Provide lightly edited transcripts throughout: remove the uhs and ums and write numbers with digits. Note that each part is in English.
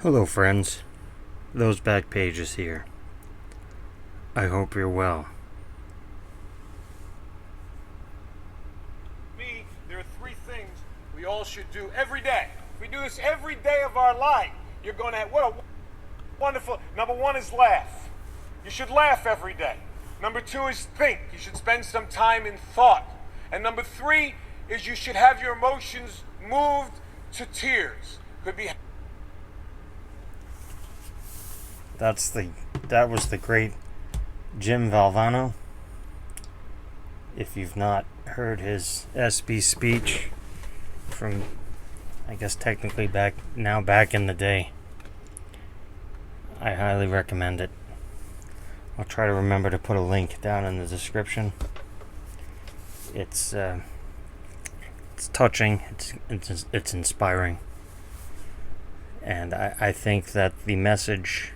Hello, friends. Those back pages here. I hope you're well. Me, there are three things we all should do every day. If we do this every day of our life, you're going to have, what a wonderful, number one is laugh. You should laugh every day. Number two is think. You should spend some time in thought. And number three is you should have your emotions moved to tears. Could be. That was the great Jim Valvano. If you've not heard his SB speech from, I guess technically back in the day, I highly recommend it. I'll try to remember to put a link down in the description. It's touching. It's inspiring, and I think that the message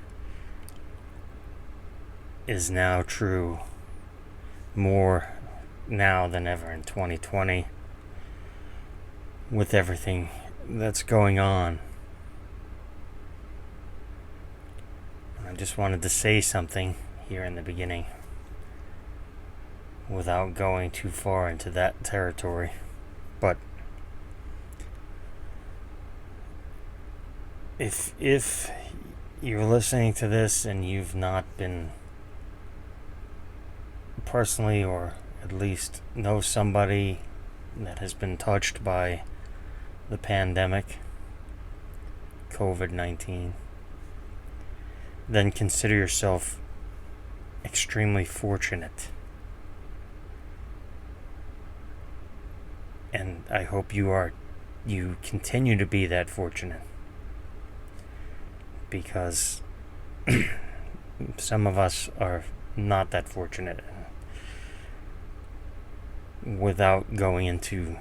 is now true more now than ever in 2020 with everything that's going on. I just wanted to say something here in the beginning without going too far into that territory, but if you're listening to this and you've not been personally, or at least know somebody that has been touched by the pandemic, COVID-19, then consider yourself extremely fortunate. And I hope you continue to be that fortunate, because some of us are not that fortunate. Without going into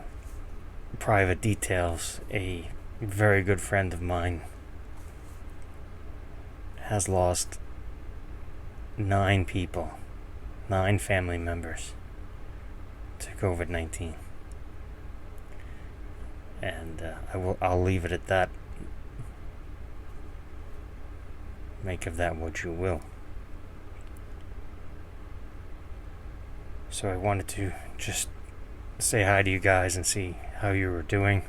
private details, a very good friend of mine has lost 9 family members to COVID-19. And I'll leave it at that. Make of that what you will. So I wanted to just say hi to you guys and see how you were doing.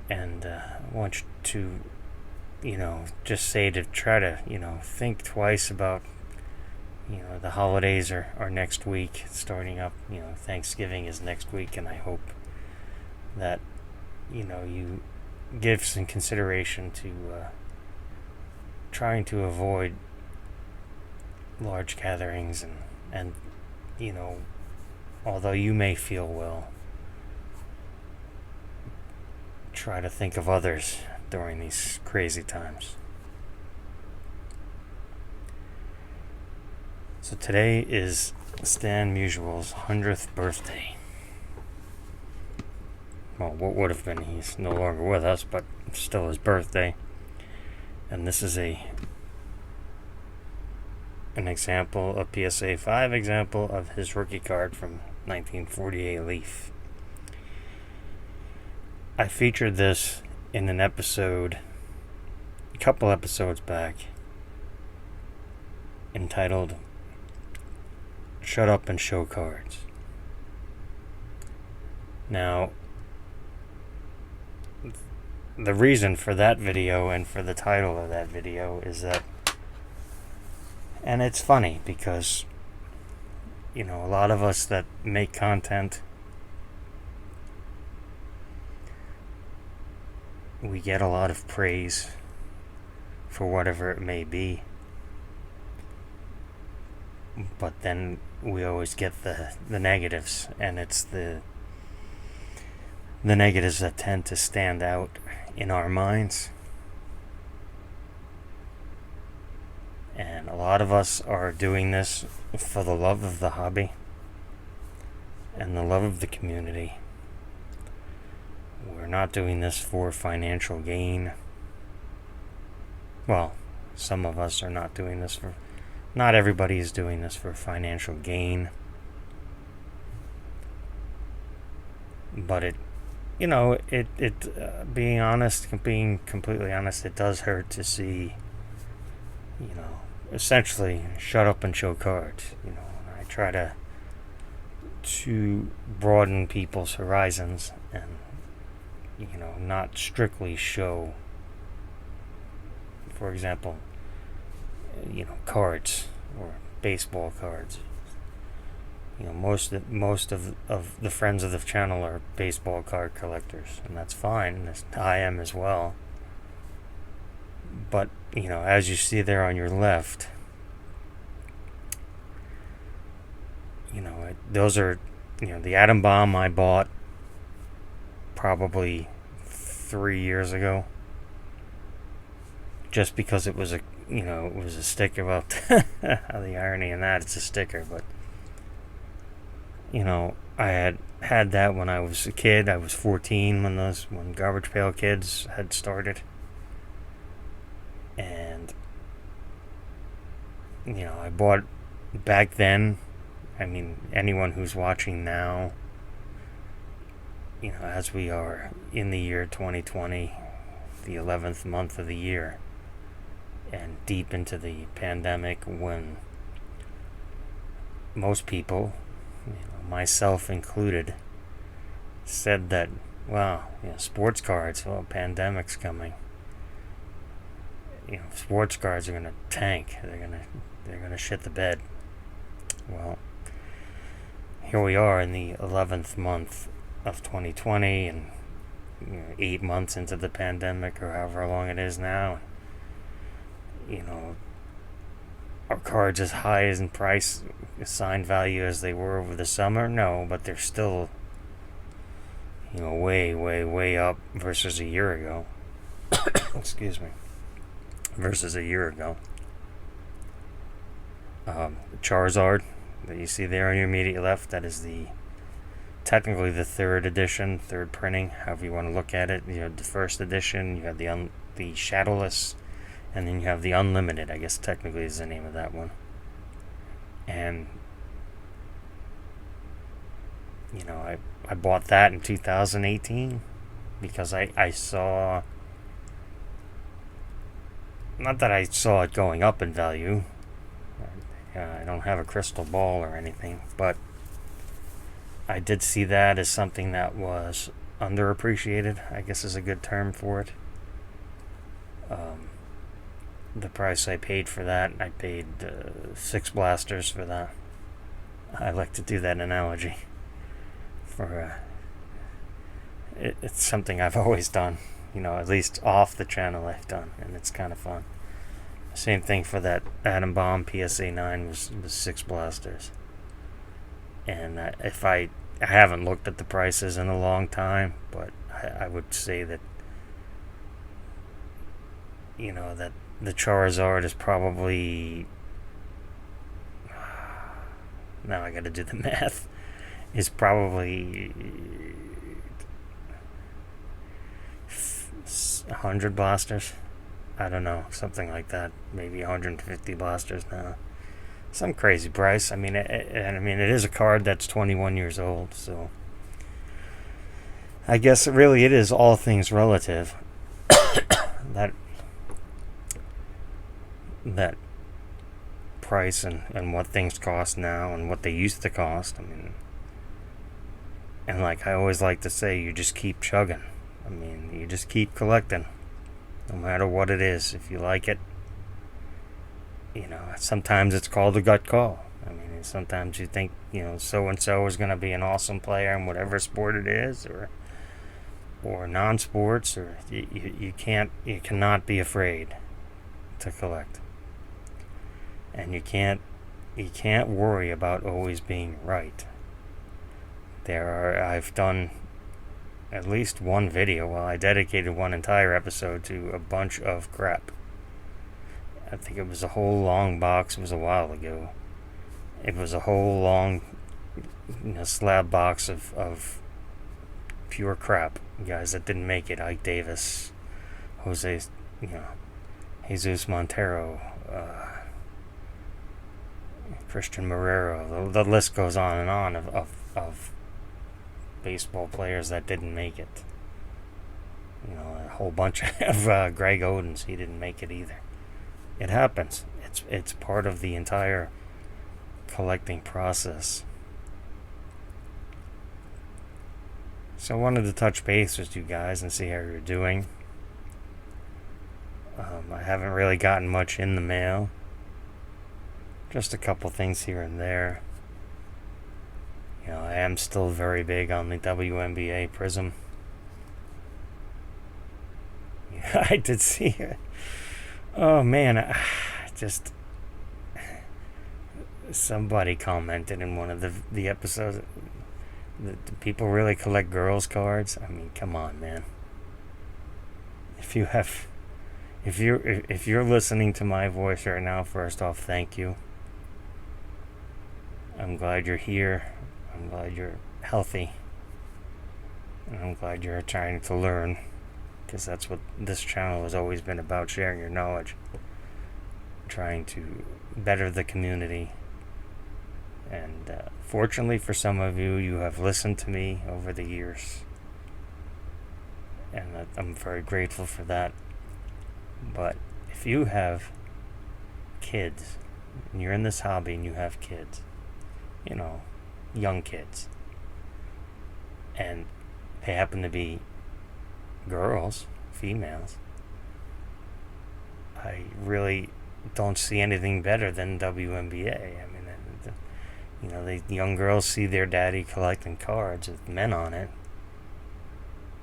And I want you to, just say to try to, think twice about, the holidays are next week, starting up, Thanksgiving is next week, and I hope that, you give some consideration to trying to avoid large gatherings and although you may feel well, try to think of others during these crazy times. So today is Stan Musial's 100th birthday. Well, what would have been, he's no longer with us, but still his birthday. And this is an example, a PSA 5 example of his rookie card from 1948 Leaf. I featured this in an episode, a couple episodes back, entitled Shut Up and Show Cards. Now, the reason for that video and for the title of that video is that, and it's funny because, a lot of us that make content, we get a lot of praise for whatever it may be, but then we always get the negatives, and it's the negatives that tend to stand out in our minds. And a lot of us are doing this for the love of the hobby and the love of the community. We're not doing this for financial gain. Well, some of us are not doing this for... Not everybody is doing this for financial gain. But it you know, being honest, being completely honest, it does hurt to see, you know, essentially shut up and show cards. You know, I try to broaden people's horizons and, you know, not strictly show, for example, you know, cards or baseball cards. You know, most of the friends of the channel are baseball card collectors, and that's fine. I am as well. But, you know, as you see there on your left, you know, those are, you know, the atom bomb I bought probably 3 years ago, just because it was a, you know, it was a sticker. Well, the irony in that, it's a sticker, but, you know, I had that when I was a kid. I was 14 when Garbage Pail Kids had started, and, you know, I bought back then. I mean, anyone who's watching now, you know, as we are in the year 2020, the 11th month of the year, and deep into the pandemic, when most people, you know, myself included, said that, wow, you know, sports cards, well, pandemic's coming. You know, sports cards are gonna tank. They're gonna shit the bed. Well, here we are in the 11th month of 2020, and, you know, 8 months into the pandemic, or however long it is now. You know, are cards as high as in price, assigned value, as they were over the summer? No, but they're still, you know, way up versus a year ago. Excuse me. Versus a year ago. Charizard that you see there on your immediate left, that is technically the third edition, third printing, however you want to look at it. You have the first edition, you have the Shadowless, and then you have the Unlimited, I guess technically is the name of that one. And, you know, I bought that in 2018 because I saw, not that I saw it going up in value. I don't have a crystal ball or anything, but I did see that as something that was underappreciated, I guess is a good term for it. The price I paid for that, I paid 6 blasters for that. I like to do that analogy. It's something I've always done, you know, at least off the channel I've done, and it's kind of fun. Same thing for that Atom Bomb PSA 9 was 6 blasters. And if I haven't looked at the prices in a long time, but I would say that, you know, that the Charizard is probably, now I gotta do the math, is probably 100 blasters. I don't know, something like that. Maybe 150 blasters now. Some crazy price. I mean, it is a card that's 21 years old, so I guess it is all things relative. that price and what things cost now and what they used to cost. I mean, and like I always like to say, you just keep chugging. I mean, you just keep collecting, no matter what it is. If you like it, you know, sometimes it's called a gut call. I mean, sometimes you think, you know, so and so is going to be an awesome player in whatever sport it is, or non-sports, or you cannot be afraid to collect, and you can't worry about always being right. I've done at least one video, well, I dedicated one entire episode to a bunch of crap. I think it was a whole long box. It was a while ago. It was a whole long, you know, slab box of pure crap. Guys that didn't make it. Ike Davis, Jesus Montero, Christian Marrero. The list goes on and on of baseball players that didn't make it. You know, a whole bunch of Greg Odens. He didn't make it either. It happens. It's part of the entire collecting process. So I wanted to touch base with you guys and see how you're doing. I haven't really gotten much in the mail. Just a couple things here and there. You know, I am still very big on the WNBA Prism. Yeah, I did see it. Oh man, just somebody commented in one of the episodes. Do people really collect girls' cards? I mean, come on, man. If you're listening to my voice right now, first off, thank you. I'm glad you're here. I'm glad you're healthy. And I'm glad you're trying to learn, because that's what this channel has always been about, sharing your knowledge, trying to better the community. And fortunately for some of you, you have listened to me over the years, and I'm very grateful for that. But if you have kids, and you're in this hobby and you have kids, you know, young kids, and they happen to be girls, females, I really don't see anything better than WNBA. I mean, you know, the young girls see their daddy collecting cards with men on it.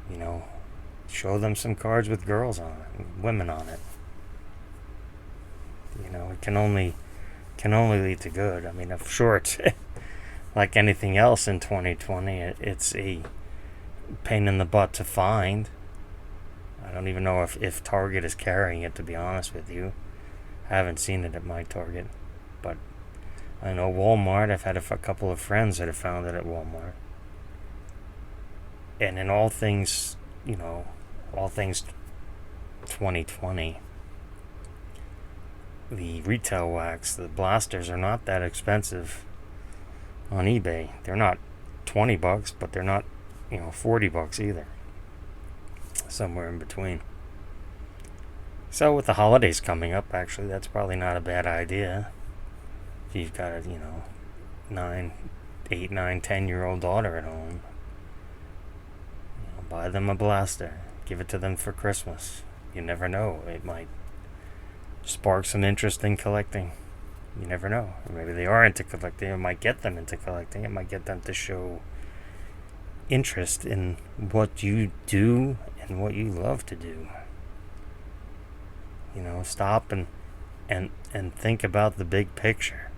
You know, show them some cards with girls on it, women on it. You know, it can only lead to good. I mean, I'm sure it's like anything else in 2020. It's a pain in the butt to find. I don't even know if Target is carrying it, to be honest with you. I haven't seen it at my Target, but I know Walmart. I've had a couple of friends that have found it at Walmart. And in all things, you know, all things 2020, the retail wax, the blasters are not that expensive on eBay. They're not $20, but they're not, you know, $40 either. Somewhere in between. So with the holidays coming up, actually, that's probably not a bad idea. If you've got a, you know, 8, 9, 10-year-old daughter at home, you know, buy them a blaster. Give it to them for Christmas. You never know. It might spark some interest in collecting. You never know. Maybe they are into collecting. It might get them into collecting. It might get them to show interest in what you do and what you love to do. You know, stop and think about the big picture.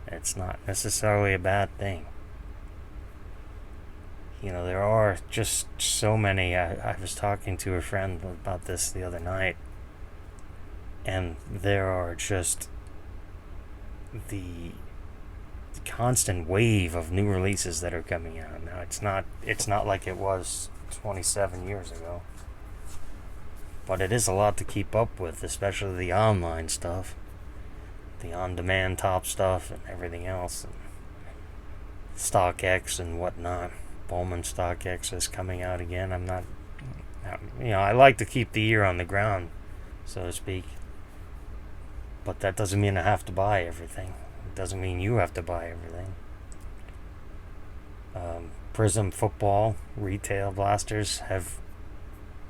It's not necessarily a bad thing. You know, there are just so many. I was talking to a friend about this the other night, and there are just the constant wave of new releases that are coming out now. It's not like it was 27 years ago, but it is a lot to keep up with, especially the online stuff, the on-demand top stuff, and everything else, and StockX and whatnot. Bowman StockX is coming out again. I'm not, you know, I like to keep the ear on the ground, so to speak, but that doesn't mean I have to buy everything. It doesn't mean you have to buy everything. Prism football retail blasters have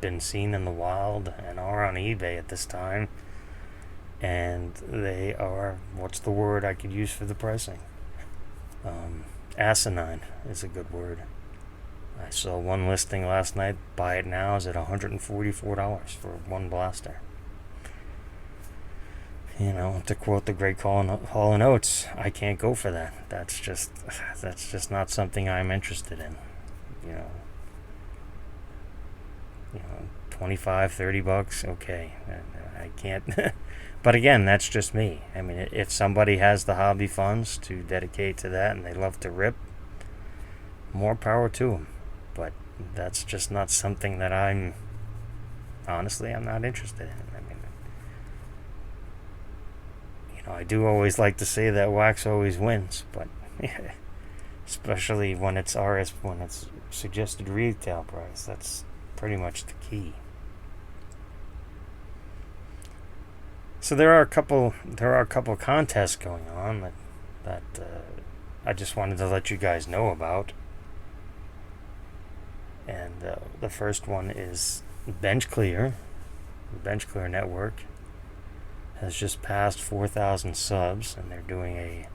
been seen in the wild and are on eBay at this time, and they are, what's the word I could use for the pricing? Asinine is a good word. I saw one listing last night. Buy it now is at $144 for one blaster. You know, to quote the great Hall & Oates, I can't go for that. That's just not something I'm interested in. You know, $25-$30, okay. I can't. But again, that's just me. I mean, if somebody has the hobby funds to dedicate to that and they love to rip, more power to them. But that's just not something that I'm not interested in. I mean, you know, I do always like to say that wax always wins, but especially when it's suggested retail price, that's pretty much the key. So there are a couple contests going on that I just wanted to let you guys know about. And the first one is Bench Clear. The Bench Clear Network has just passed 4,000 subs, and they're doing a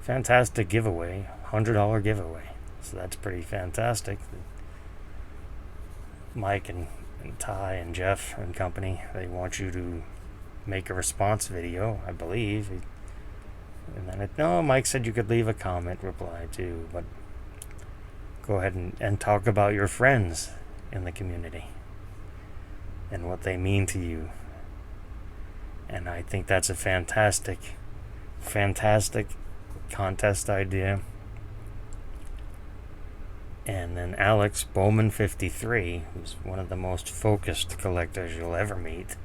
fantastic giveaway, $100 giveaway. So that's pretty fantastic. Mike and Ty and Jeff and company, they want you to make a response video, I believe. And then no, Mike said you could leave a comment reply too, but go ahead and talk about your friends in the community and what they mean to you. And I think that's a fantastic contest idea. And then Alex Bowman 53, who's one of the most focused collectors you'll ever meet,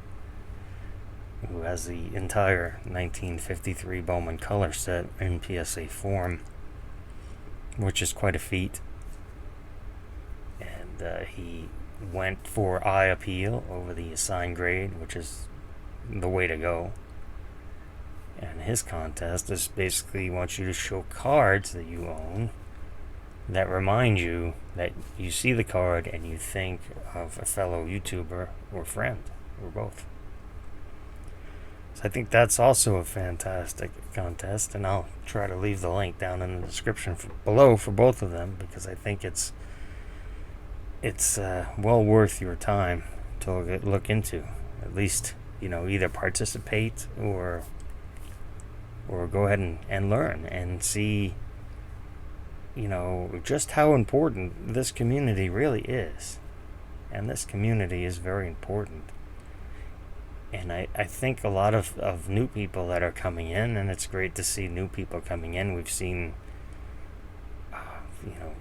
who has the entire 1953 Bowman color set in PSA form, which is quite a feat. And he went for eye appeal over the assigned grade, which is the way to go. And his contest is basically he wants you to show cards that you own that remind you that you see the card and you think of a fellow YouTuber or friend, or both. So I think that's also a fantastic contest, and I'll try to leave the link down in the description below for both of them, because I think it's well worth your time to look into. At least, either participate or go ahead and learn and see, just how important this community really is. And this community is very important. And I think a lot of new people that are coming in, and it's great to see new people coming in. We've seen,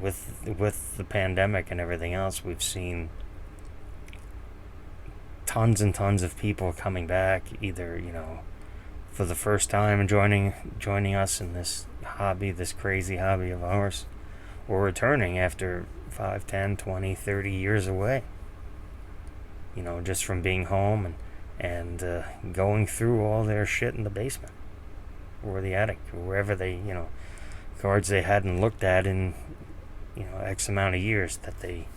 with the pandemic and everything else, we've seen tons and tons of people coming back, either, for the first time and joining us in this hobby, this crazy hobby of ours, or returning after 5, 10, 20, 30 years away, just from being home and going through all their shit in the basement or the attic or wherever they, cards they hadn't looked at in, X amount of years that they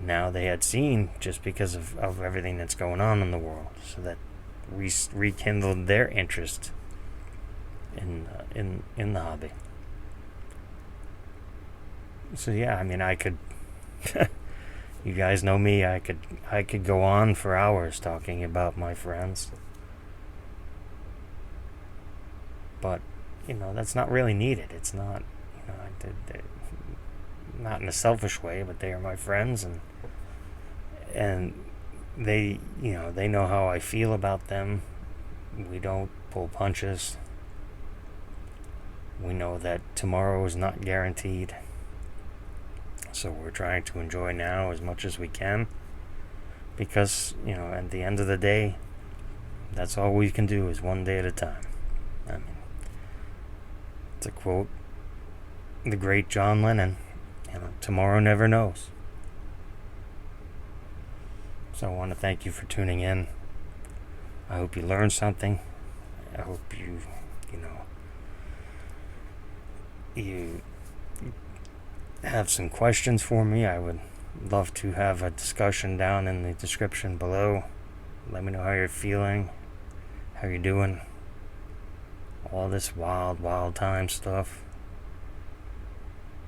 had seen, just because of everything that's going on in the world. So that rekindled their interest in the hobby. So yeah, I could you guys know me, I could go on for hours talking about my friends. But, that's not really needed. It's not, not in a selfish way, but they are my friends, and they, they know how I feel about them. We don't pull punches. We know that tomorrow is not guaranteed. So we're trying to enjoy now as much as we can, because, at the end of the day, that's all we can do is one day at a time. To quote the great John Lennon, tomorrow never knows. So I want to thank you for tuning in. I hope you learned something. I hope you have some questions for me. I would love to have a discussion down in the description below. Let me know how you're feeling, how you're doing, all this wild time stuff.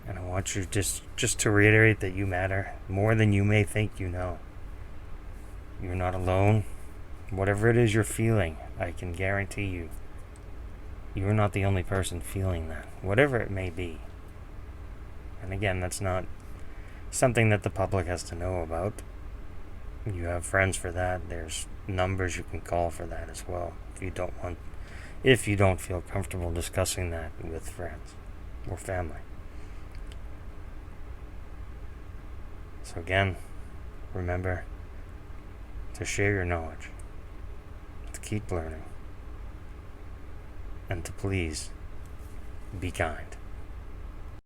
And I want you just to reiterate that you matter more than you may think you know. You're not alone. Whatever it is you're feeling, I can guarantee you, you're not the only person feeling that, whatever it may be. And again, that's not something that the public has to know about. You have friends for that. There's numbers you can call for that as well, if you don't feel comfortable discussing that with friends or family. So again, remember to share your knowledge, to keep learning, and to please be kind.